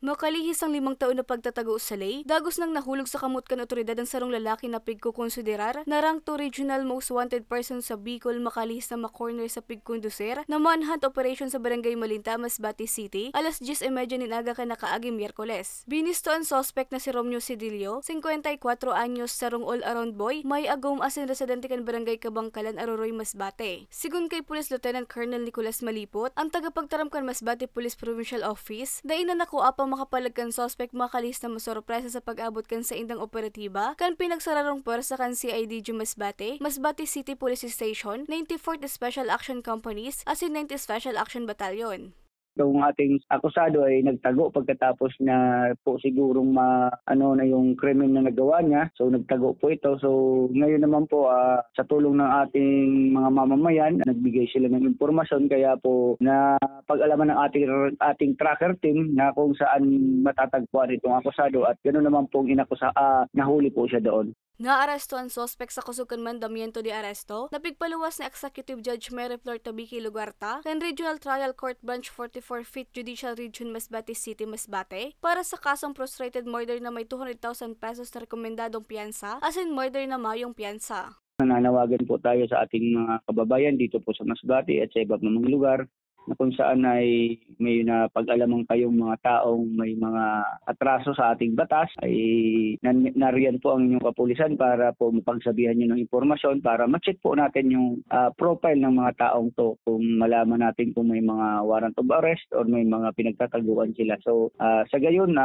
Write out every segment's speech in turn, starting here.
Makalihis ang 5 taon na pagtatago sa lay, dagos nang nahulog sa kamot kan otoridad ang sarong lalaki na pigkukonsiderar na rank 2 regional most wanted person sa Bicol makalihis na makorner sa pigkonduser na manhunt operation sa Barangay Malinta, Masbate City, alas 10:30 ninaga ka nakaaging Miyerkules. Binisto ang suspect na si Romeo Cedillo, 54 anyos, sarong all-around boy, may agom asin residente kan Barangay Kabangkalan, Aroroy, Masbate. Sigun kay Police Lieutenant Colonel Nicolas Malipot, ang tagapagtaram kan Masbate Police Provincial Office, dain na nakuha pang makapalag kan suspect makalihis na masorpresa sa pag-abot kan sa indang operatiba kan pinagsararong pwersa kan CIDG Masbate, Masbate City Police Station, 94th Special Action Companies, asin 90th Special Action Battalion. Yung ating akusado ay nagtago pagkatapos na po sigurong na yung krimen na nagawa niya. So nagtago po ito. So ngayon naman po sa tulong ng ating mga mamamayan, nagbigay sila ng impormasyon kaya po na pag-alaman ng ating tracker team na kung saan matatagpuan itong akusado at ganoon naman pong nahuli po siya doon. Naaresto ang suspect sa Kusugan Mandamiento de Aresto, napigpaluwas ni Executive Judge Mary Flor Tabique Lugarta ng Regional Trial Court Branch 44 5th Judicial Region Masbate City, Masbate, para sa kasong frustrated murder na may 200,000 pesos na rekomendadong piyansa, asin murder na mayong piyansa. Nananawagan po tayo sa ating mga kababayan dito po sa Masbate at sa iba't mga lugar na kung saan ay may napag-alamang kayong mga taong may mga atraso sa ating batas ay nariyan po ang inyong kapulisan para po mapagsabihan nyo ng impormasyon para ma-check po natin yung profile ng mga taong to kung malaman natin kung may mga warrant of arrest or may mga pinagtataguan sila. So sa gayon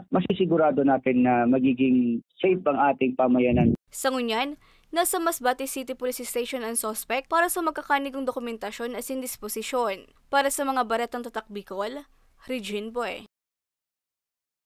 masisigurado natin na magiging safe ang ating pamayanan. Sa ngunyan, nasa Masbate City Police Station ang suspect para sa magkakanigong dokumentasyon as in disposisyon. Para sa mga baretang tatak Bicol, Regine Boy.